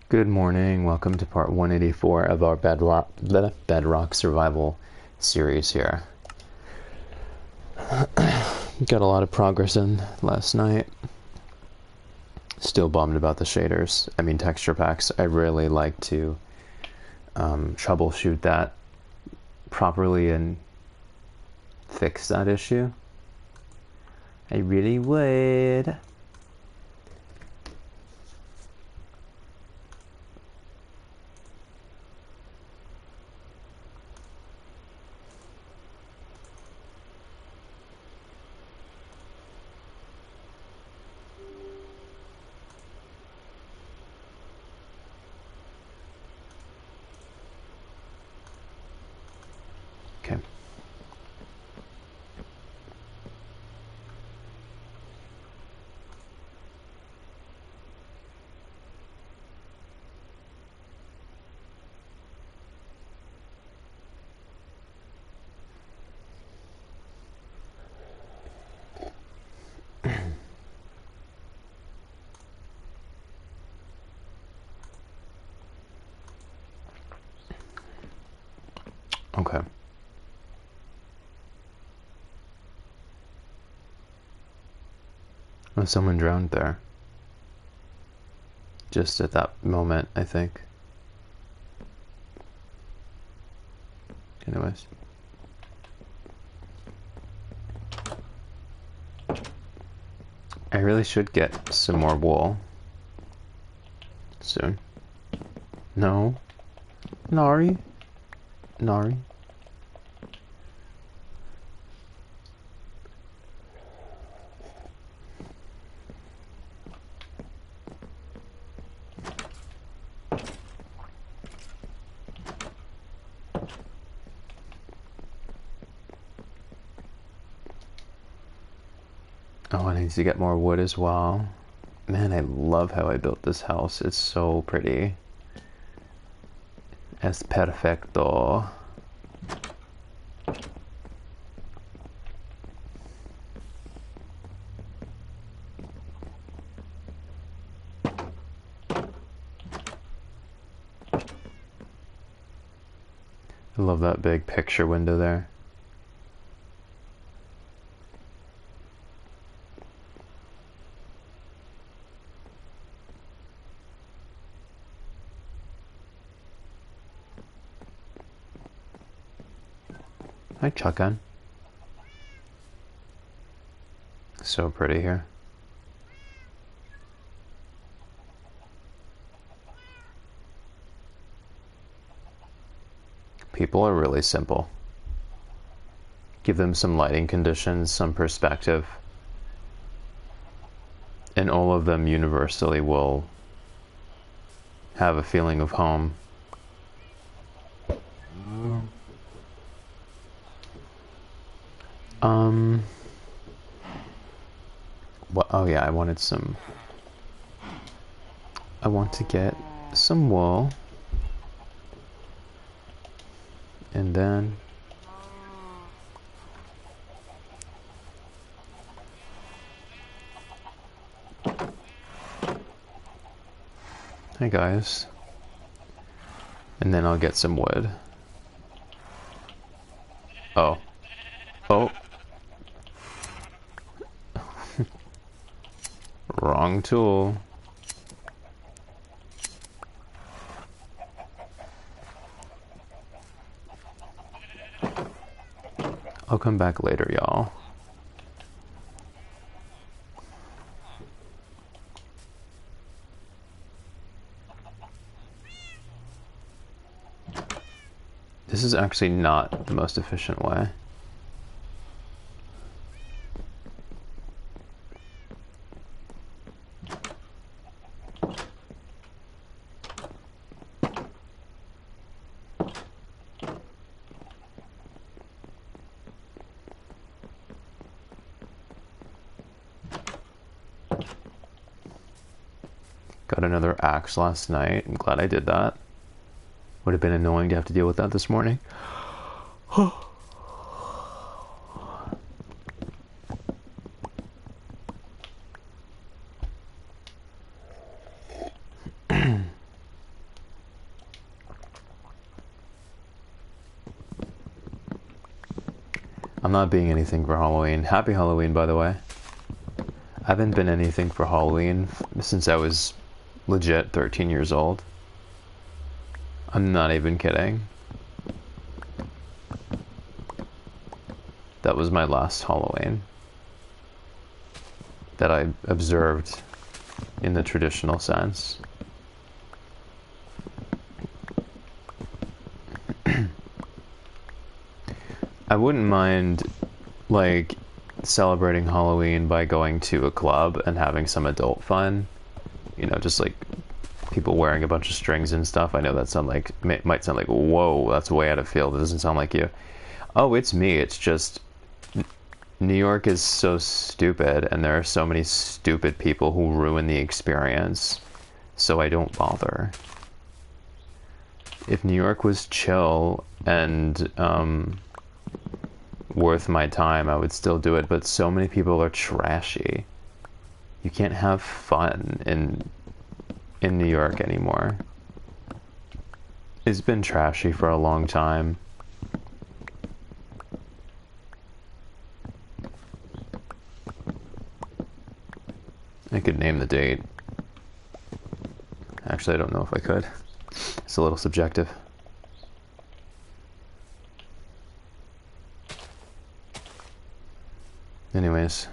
Good morning. Welcome to part 184 of our Bedrock Survival series here. Got a lot of progress in last night. Still bummed about the shaders. I mean texture packs. I really like to troubleshoot that properly and fix that issue. I really would. Okay. Okay. Oh, someone drowned there. Just at that moment, I think. Anyways. I really should get some more wool soon. No. Nari? Nari? Oh, I need to get more wood as well. Man, I love how I built this house. It's so pretty. Es perfecto. I love that big picture window there. Hi, Chuckan. So pretty here. People are really simple. Give them some lighting conditions, some perspective, and all of them universally will have a feeling of home. What? Oh yeah, I want to get some wool, and then hi guys, and then I'll get some wood. Oh. Wrong tool. I'll come back later, y'all. This is actually not the most efficient way. Got another axe last night. I'm glad I did that. Would have been annoying to have to deal with that this morning. I'm not being anything for Halloween. Happy Halloween, by the way. I haven't been anything for Halloween since I was legit 13 years old. I'm not even kidding. That was my last Halloween that I observed in the traditional sense. I wouldn't mind, like, celebrating Halloween by going to a club and having some adult fun. You know, just like people wearing a bunch of strings and stuff. I know that might sound like, whoa, that's way out of field. It doesn't sound like you. Oh, it's me. It's just New York is so stupid, and there are so many stupid people who ruin the experience, so I don't bother. If New York was chill and worth my time, I would still do it, but so many people are trashy. You can't have fun in New York anymore. It's been trashy for a long time. I could name the date. Actually, I don't know if I could. It's a little subjective. Anyways.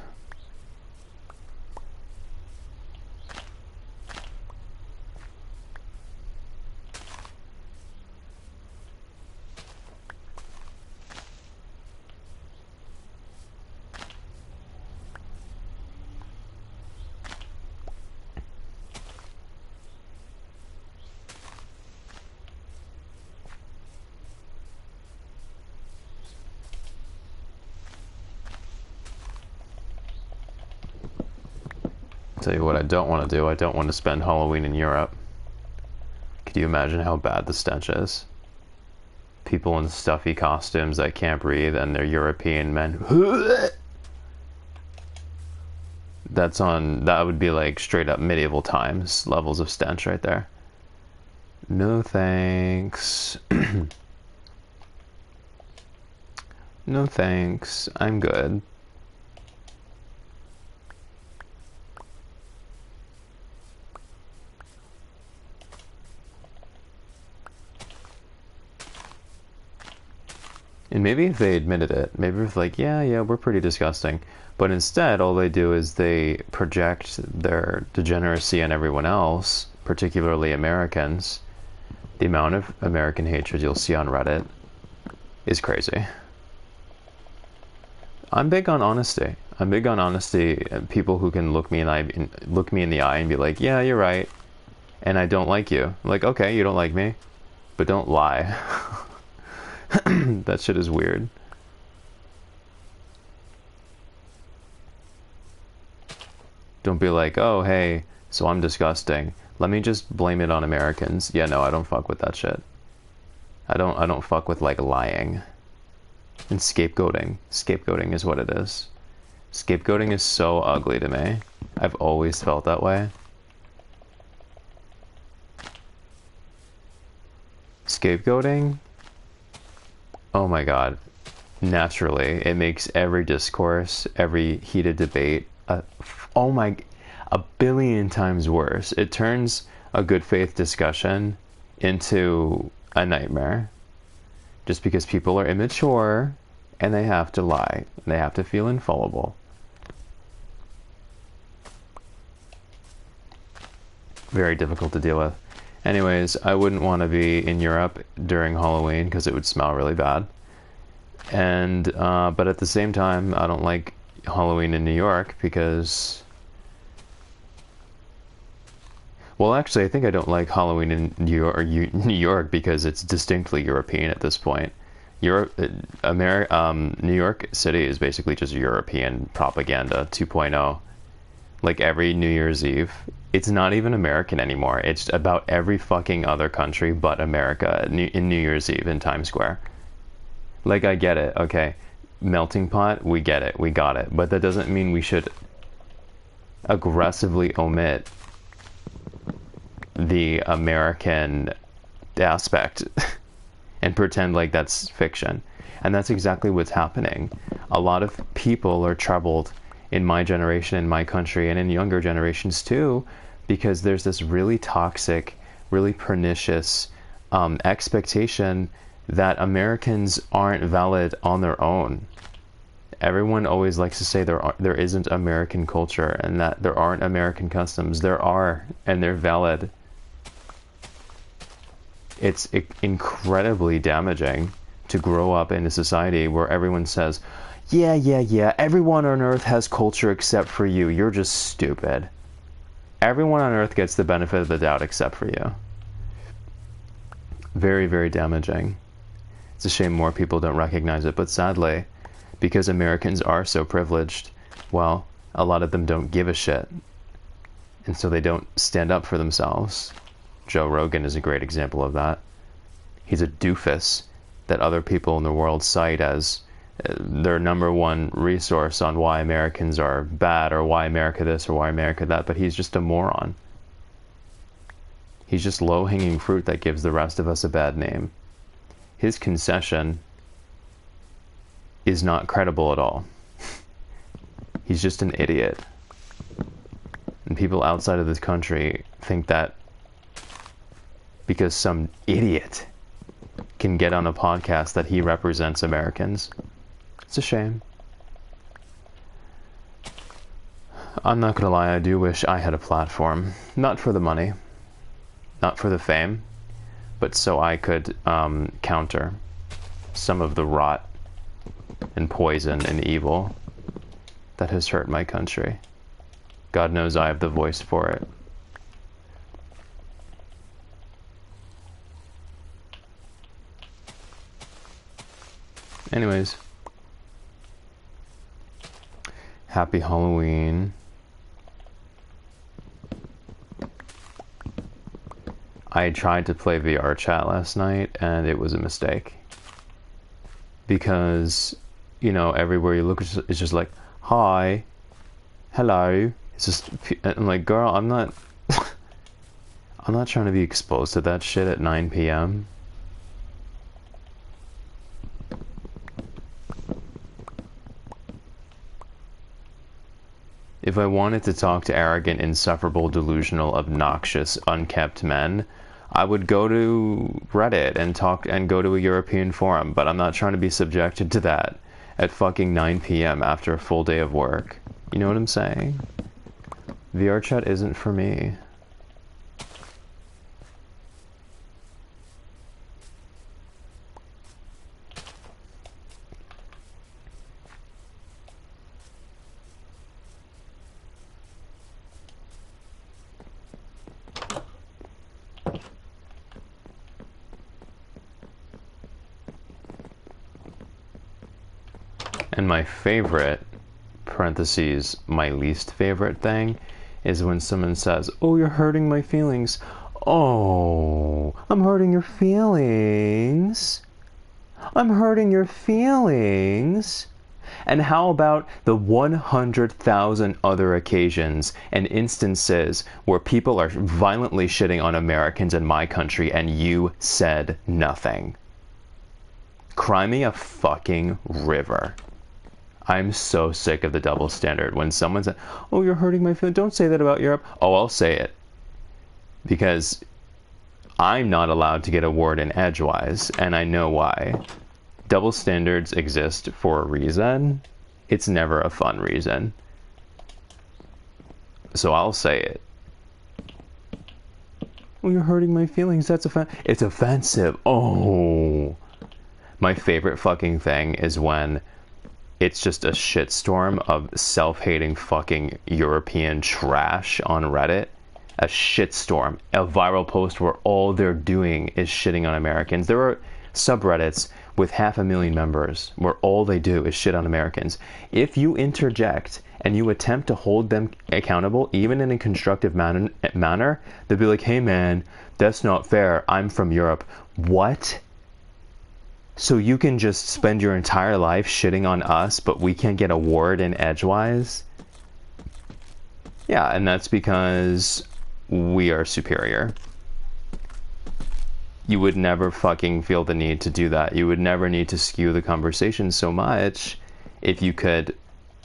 Tell you what I don't want to do. I don't want to spend Halloween in Europe. Could you imagine how bad the stench is? People in stuffy costumes that can't breathe, and they're European men. That would be like straight up medieval times levels of stench right there. No thanks. No thanks. I'm good. And maybe if they admitted it, maybe if like, yeah, we're pretty disgusting. But instead, all they do is they project their degeneracy on everyone else, particularly Americans. The amount of American hatred you'll see on Reddit is crazy. I'm big on honesty. I'm big on honesty. People who can look me in the eye and be like, yeah, you're right, and I don't like you. Like, okay, you don't like me, but don't lie. That shit is weird. Don't be like, oh, hey, so I'm disgusting. Let me just blame it on Americans. Yeah, no, I don't fuck with that shit. I don't fuck with, like, lying. And scapegoating. Scapegoating is what it is. Scapegoating is so ugly to me. I've always felt that way. Scapegoating? Oh my god. Naturally, it makes every discourse, every heated debate, a billion times worse. It turns a good faith discussion into a nightmare. Just because people are immature and they have to lie. And they have to feel infallible. Very difficult to deal with. Anyways, I wouldn't want to be in Europe during Halloween because it would smell really bad. And but at the same time, I don't like Halloween in New York because, well, actually, I think I don't like Halloween in New York because it's distinctly European at this point. New York City is basically just European propaganda 2.0. Like every New Year's Eve, it's not even American anymore. It's about every fucking other country but America in New Year's Eve in Times Square. Like, I get it, okay. Melting pot, we get it, we got it. But that doesn't mean we should aggressively omit the American aspect and pretend like that's fiction. And that's exactly what's happening. A lot of people are troubled in my generation, in my country, and in younger generations too, because there's this really toxic, really pernicious expectation that Americans aren't valid on their own. Everyone always likes to say there isn't American culture and that there aren't American customs. There are, and they're valid. It's incredibly damaging to grow up in a society where everyone says, yeah, everyone on Earth has culture except for you. You're just stupid. Everyone on Earth gets the benefit of the doubt except for you. Very, very damaging. It's a shame more people don't recognize it, but sadly, because Americans are so privileged, well, a lot of them don't give a shit. And so they don't stand up for themselves. Joe Rogan is a great example of that. He's a doofus that other people in the world cite as their number one resource on why Americans are bad or why America this or why America that, but he's just a moron. He's just low-hanging fruit that gives the rest of us a bad name. His concession is not credible at all. He's just an idiot. And people outside of this country think that because some idiot can get on a podcast that he represents Americans. It's a shame. I'm not gonna lie, I do wish I had a platform. Not for the money, not for the fame, but so I could counter some of the rot and poison and evil that has hurt my country. God knows I have the voice for it. Anyways, happy Halloween. I tried to play VR chat last night and it was a mistake. Because, you know, everywhere you look, it's just like, hi, hello. It's just, I'm like, girl, I'm not trying to be exposed to that shit at 9 p.m. If I wanted to talk to arrogant, insufferable, delusional, obnoxious, unkept men, I would go to Reddit and talk and go to a European forum, but I'm not trying to be subjected to that at fucking 9 p.m. after a full day of work. You know what I'm saying? VR chat isn't for me. And my favorite, parentheses, my least favorite thing, is when someone says, oh, you're hurting my feelings. Oh, I'm hurting your feelings. I'm hurting your feelings. And how about the 100,000 other occasions and instances where people are violently shitting on Americans in my country and you said nothing? Cry me a fucking river. I'm so sick of the double standard. When someone says, oh, you're hurting my feelings, don't say that about Europe. Oh, I'll say it. Because I'm not allowed to get a word in edgewise, and I know why. Double standards exist for a reason. It's never a fun reason. So I'll say it. Oh, you're hurting my feelings. That's it's offensive. Oh. My favorite fucking thing is when it's just a shitstorm of self-hating fucking European trash on Reddit. A shitstorm. A viral post where all they're doing is shitting on Americans. There are subreddits with 500,000 members where all they do is shit on Americans. If you interject and you attempt to hold them accountable, even in a constructive manner, they'll be like, hey man, that's not fair. I'm from Europe. What? So you can just spend your entire life shitting on us, but we can't get a word in edgewise? Yeah, and that's because we are superior. You would never fucking feel the need to do that. You would never need to skew the conversation so much if you could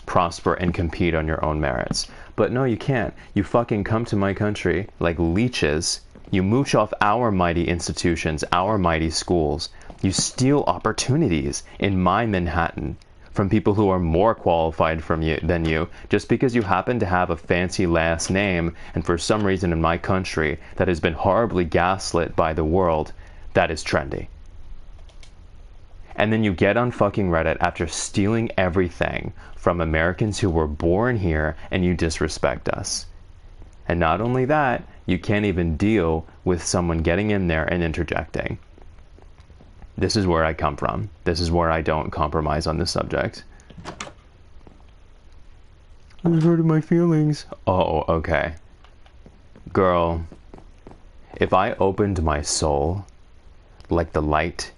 prosper and compete on your own merits. But no, you can't. You fucking come to my country like leeches. You mooch off our mighty institutions, our mighty schools. You steal opportunities in my Manhattan from people who are more qualified than you, just because you happen to have a fancy last name, and for some reason in my country that has been horribly gaslit by the world, that is trendy. And then you get on fucking Reddit after stealing everything from Americans who were born here, and you disrespect us. And not only that, you can't even deal with someone getting in there and interjecting. This is where I come from. This is where I don't compromise on this subject. It hurted my feelings. Oh, okay. Girl, if I opened my soul like the light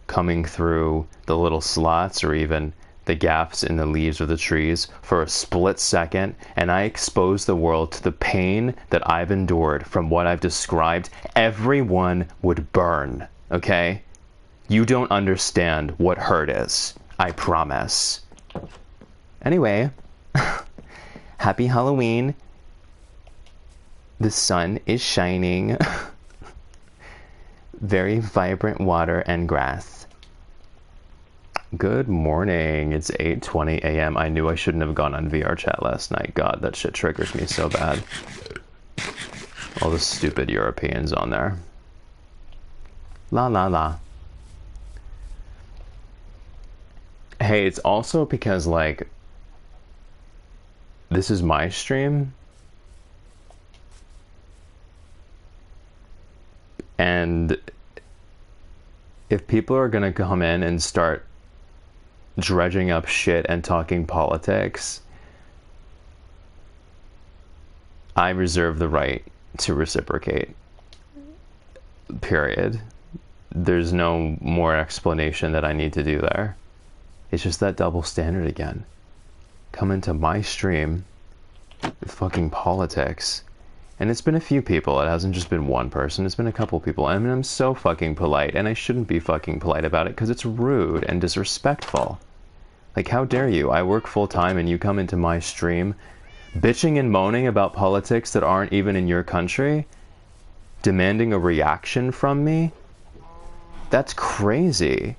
coming through the little slots or even the gaps in the leaves of the trees for a split second, and I expose the world to the pain that I've endured from what I've described, everyone would burn, okay? You don't understand what hurt is. I promise. Anyway, happy Halloween. The sun is shining. Very vibrant water and grass. Good morning. It's 8:20 a.m. I knew I shouldn't have gone on VR chat last night. God, that shit triggers me so bad. All the stupid Europeans on there. La la la. Hey, it's also because, like, this is my stream. And if people are gonna come in and start dredging up shit and talking politics, I reserve the right to reciprocate. Period. There's no more explanation that I need to do there. It's just that double standard again. Come into my stream with fucking politics. And it's been a few people. It hasn't just been one person. It's been a couple people. I mean, I'm so fucking polite, and I shouldn't be fucking polite about it because it's rude and disrespectful. Like, how dare you? I work full time and you come into my stream bitching and moaning about politics that aren't even in your country, demanding a reaction from me? That's crazy.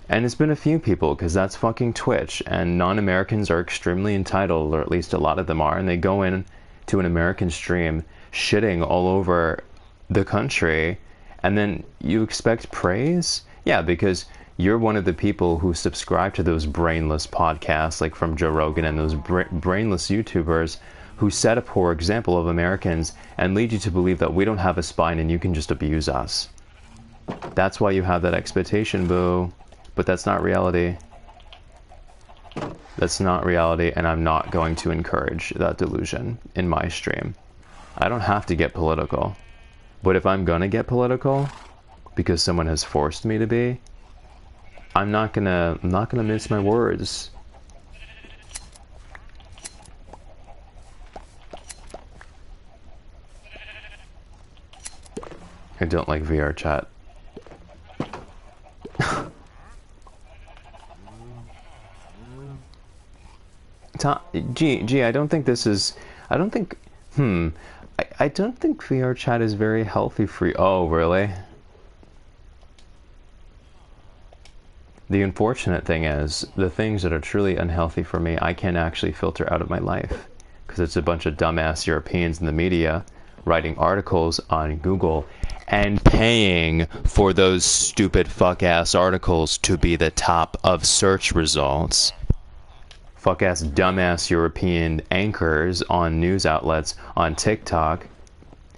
And it's been a few people, because that's fucking Twitch, and non-Americans are extremely entitled, or at least a lot of them are, and they go in to an American stream shitting all over the country, and then you expect praise? Yeah, because you're one of the people who subscribe to those brainless podcasts, like from Joe Rogan, and those brainless YouTubers who set a poor example of Americans and lead you to believe that we don't have a spine and you can just abuse us. That's why you have that expectation, boo. But that's not reality. That's not reality, and I'm not going to encourage that delusion in my stream. I don't have to get political. But if I'm gonna get political, because someone has forced me to be, I'm not gonna mince my words. I don't like VR chat. I don't think this is... I don't think VR chat is very healthy for you. Oh, really? The unfortunate thing is, the things that are truly unhealthy for me, I can't actually filter out of my life. Because it's a bunch of dumbass Europeans in the media writing articles on Google and paying for those stupid fuck-ass articles to be the top of search results. Fuck-ass dumbass European anchors on news outlets on TikTok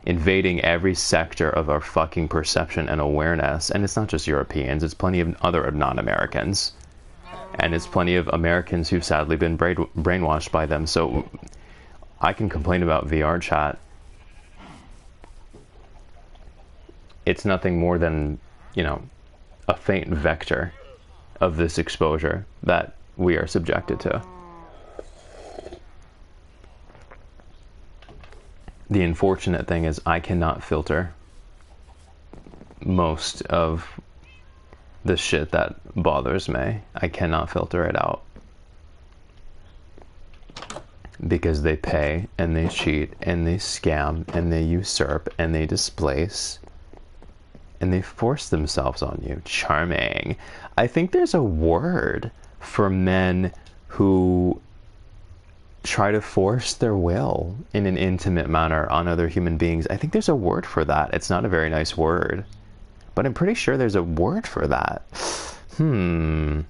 invading every sector of our fucking perception and awareness. And it's not just Europeans, it's plenty of other non-Americans. And it's plenty of Americans who've sadly been brainwashed by them. So I can complain about VR chat. It's nothing more than, you know, a faint vector of this exposure that we are subjected to. The unfortunate thing is I cannot filter. most of the shit that bothers me. I cannot filter it out. Because they pay, and they cheat, and they scam, and they usurp, and they displace, and they force themselves on you. Charming. I think there's a word for men who try to force their will in an intimate manner on other human beings. I think there's a word for that. It's not a very nice word, but I'm pretty sure there's a word for that. Men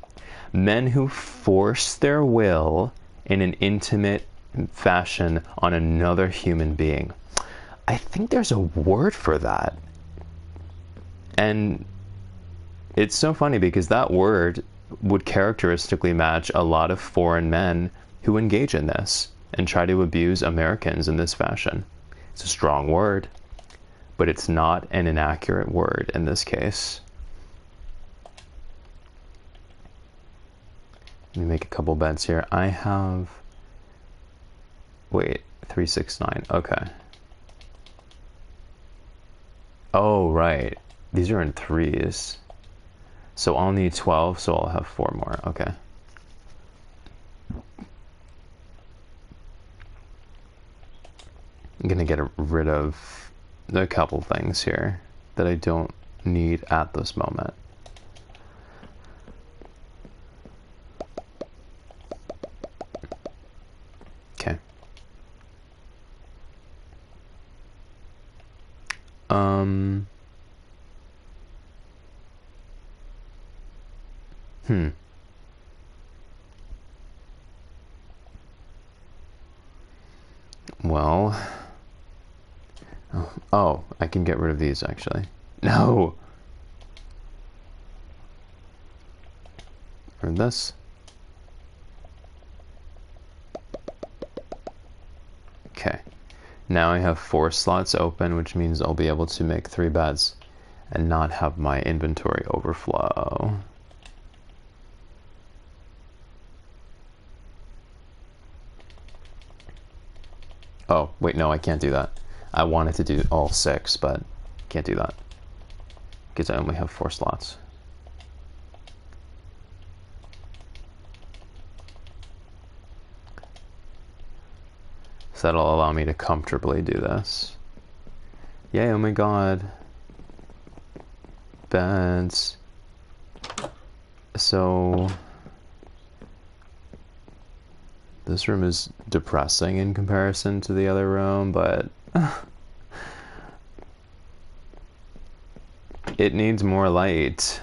who force their will in an intimate fashion on another human being. I think there's a word for that. And it's so funny because that word would characteristically match a lot of foreign men who engage in this and try to abuse Americans in this fashion. It's a strong word, but it's not an inaccurate word in this case. Let me make a couple bets here. I have... Wait, 369. Okay. Oh, right. These are in threes. So I'll need 12, so I'll have 4 more. Okay. I'm gonna get rid of a couple things here that I don't need at this moment. Okay. Well, oh, I can get rid of these actually. No! Or this. Okay. Now I have 4 slots open, which means I'll be able to make 3 beds and not have my inventory overflow. Oh, wait, no, I can't do that. I wanted to do all 6, but can't do that because I only have 4 slots. So that'll allow me to comfortably do this. Yay, oh my god. Beds. So... this room is depressing in comparison to the other room, but... it needs more light.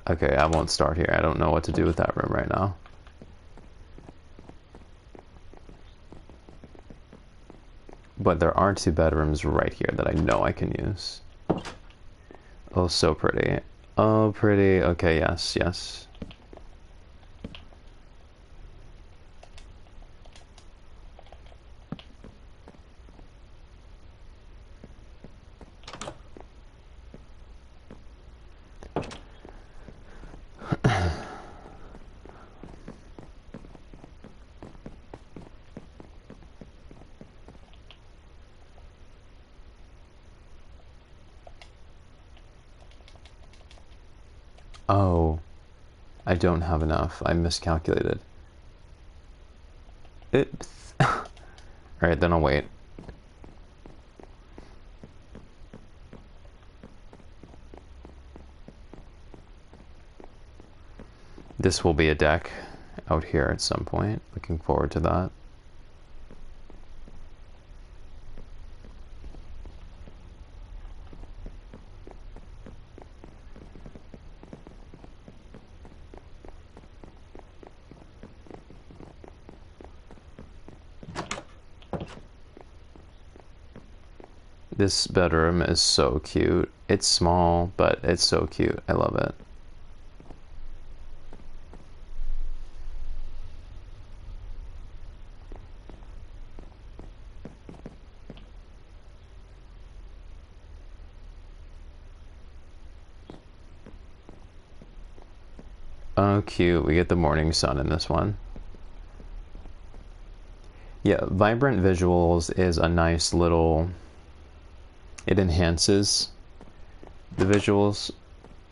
Okay, I won't start here. I don't know what to do with that room right now. But there are 2 bedrooms right here that I know I can use. Oh, so pretty. Oh, pretty. Okay, yes, yes. Oh, I don't have enough. I miscalculated. Oops. Alright, then I'll wait. This will be a deck out here at some point. Looking forward to that. This bedroom is so cute. It's small, but it's so cute. I love it. Oh, cute. We get the morning sun in this one. Yeah, vibrant visuals is a nice little It enhances the visuals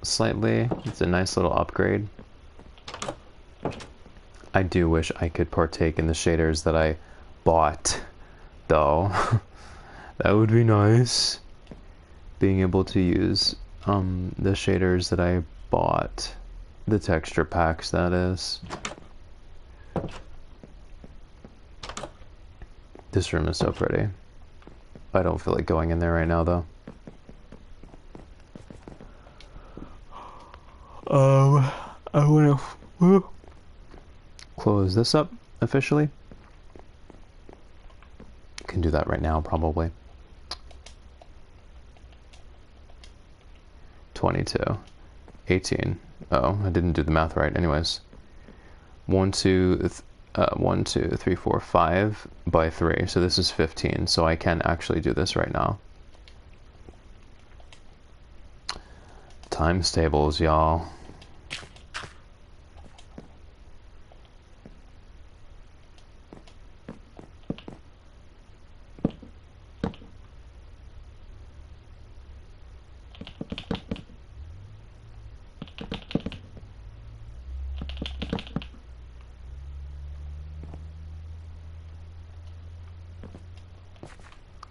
slightly. It's a nice little upgrade. I do wish I could partake in the shaders that I bought, though. That would be nice. Being able to use the shaders that I bought. The texture packs, that is. This room is so pretty. I don't feel like going in there right now, though. I want to close this up officially. Can do that right now, probably. 22, 18. Oh, I didn't do the math right. Anyways, 1, 2, 3, 4, 5 by 3. So this is 15. So I can actually do this right now. Times tables, y'all.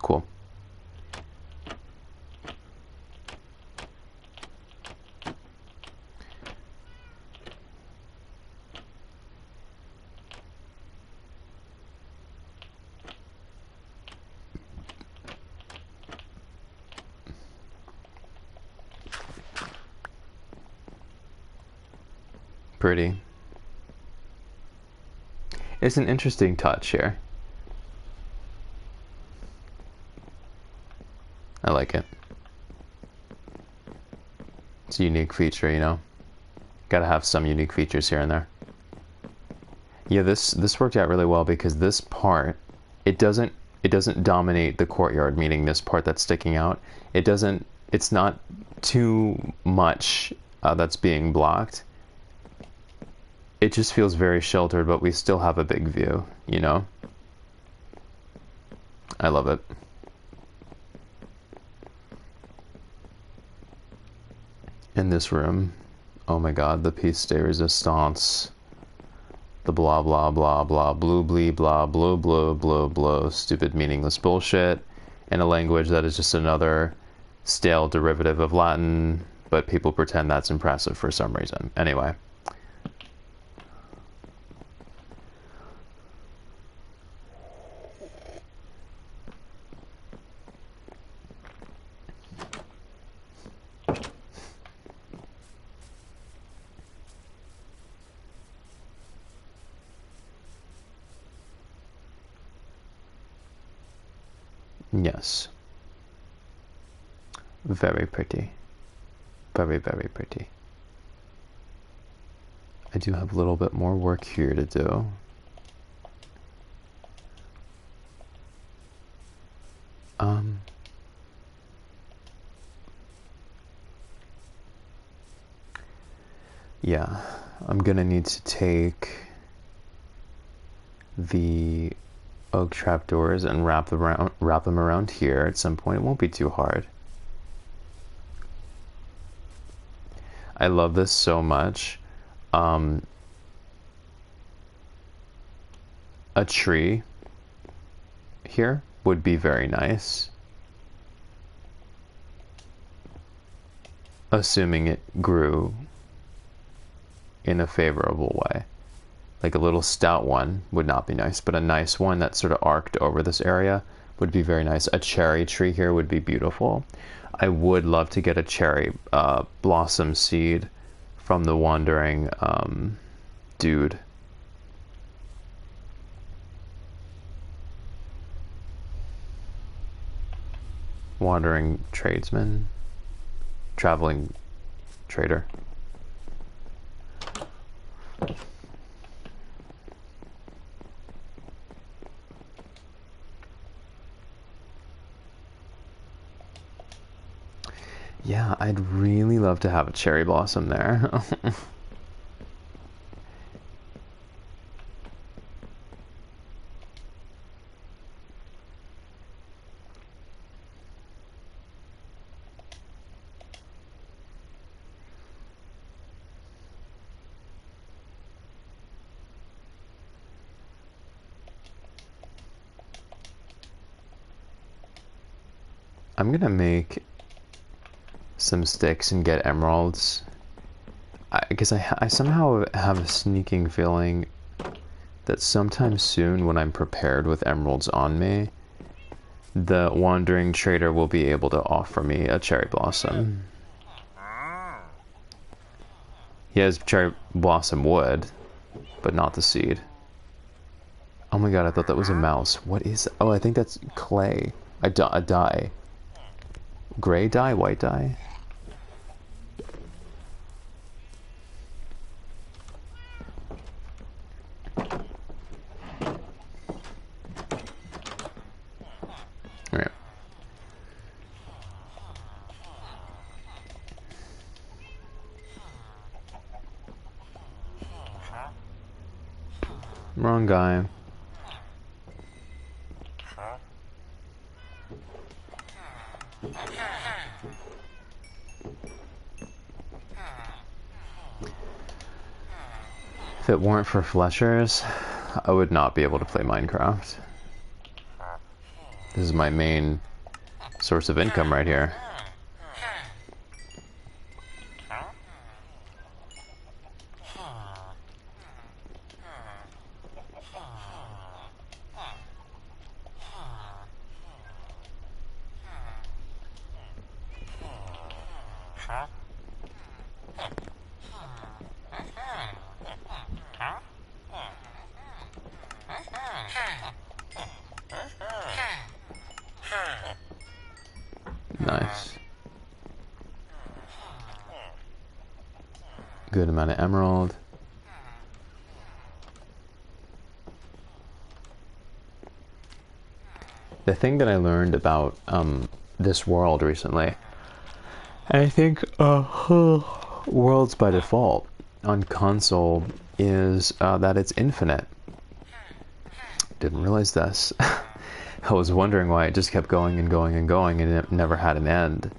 Cool. Pretty. It's an interesting touch here. I like it. It's a unique feature, you know? Gotta have some unique features here and there. Yeah, this worked out really well because this part, it doesn't dominate the courtyard, meaning this part that's sticking out. It's not too much that's being blocked. It just feels very sheltered, but we still have a big view, you know? I love it. In this room, oh my god, the piece de resistance. The blah blah blah blah blue blee blah blue blue blue blue stupid meaningless bullshit in a language that is just another stale derivative of Latin, but people pretend that's impressive for some reason. Anyway. Yes. Very pretty. Very, very pretty. I do have a little bit more work here to do. Yeah, I'm gonna need to take the oak trapdoors and wrap them around here at some point. It won't be too hard. I love this so much. A tree here would be very nice. Assuming it grew in a favorable way. Like a little stout one would not be nice, but a nice one that sort of arced over this area would be very nice. A cherry tree here would be beautiful. I would love to get a cherry blossom seed from the wandering dude. Wandering tradesman? Traveling trader. Yeah, I'd really love to have a cherry blossom there. I'm gonna make some sticks and get emeralds. Because I somehow have a sneaking feeling that sometime soon, when I'm prepared with emeralds on me, the wandering trader will be able to offer me a cherry blossom. He has cherry blossom wood, but not the seed. Oh my god, I thought that was a mouse. What is... Oh, I think that's clay. A dye. Gray dye? White dye? Alright. Wrong guy. If it weren't for fleshers, I would not be able to play Minecraft. This is my main source of income right here. Nice. Good amount of emerald. The thing that I learned about this world recently, and I think worlds by default on console, is that it's infinite. Didn't realize this. I was wondering why it just kept going and going and going and it never had an end.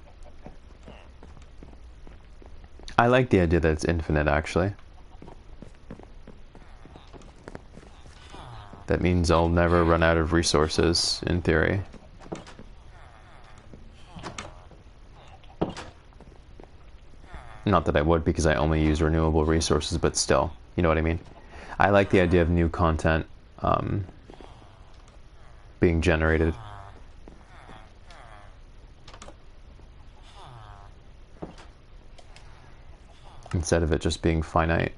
I like the idea that it's infinite, actually. That means I'll never run out of resources, in theory. Not that I would, because I only use renewable resources, but still, you know what I mean? I like the idea of new content being generated. Instead of it just being finite.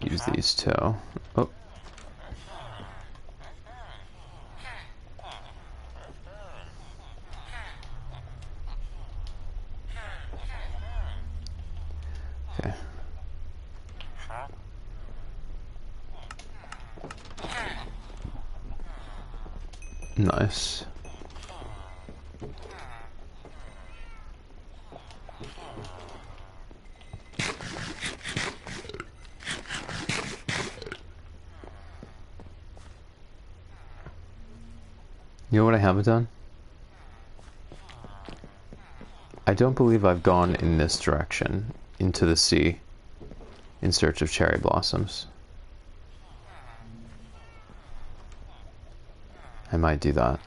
Use these two. Oh. Okay. Nice. You know what I haven't done? I don't believe I've gone in this direction, into the sea, in search of cherry blossoms. I might do that.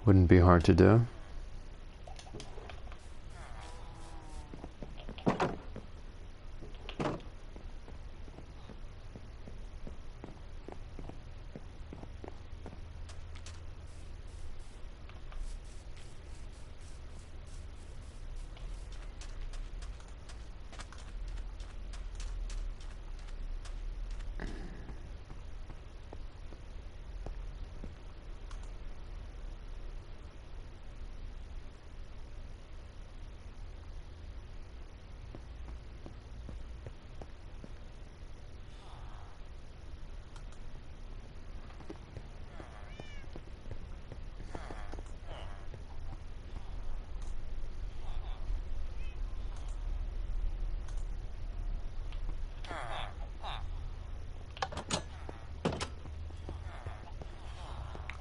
Wouldn't be hard to do.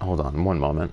Hold on one moment.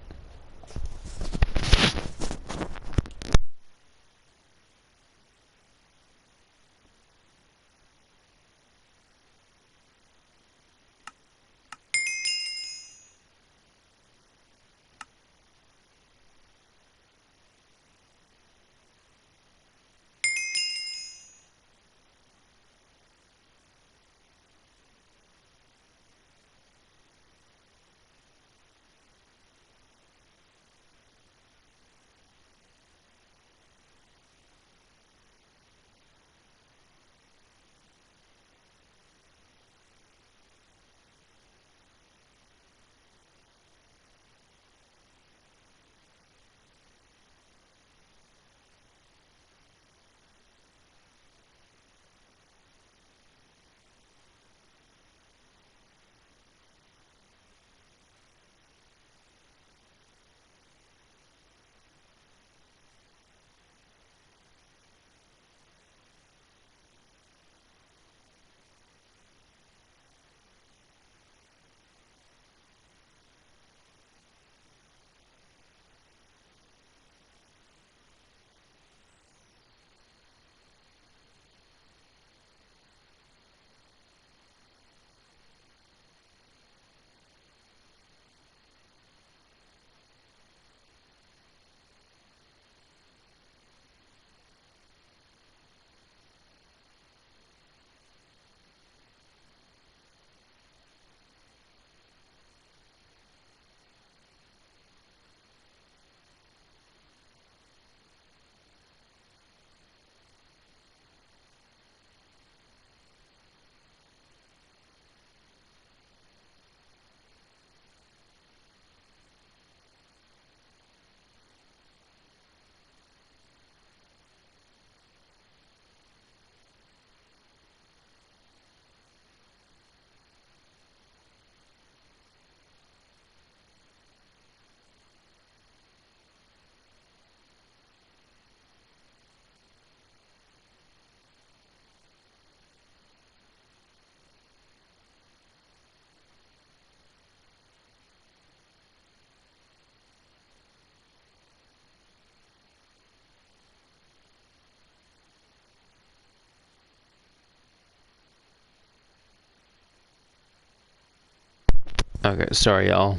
Okay, sorry, y'all.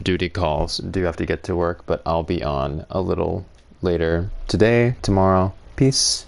Duty calls. Do have to get to work, but I'll be on a little later today, tomorrow. Peace.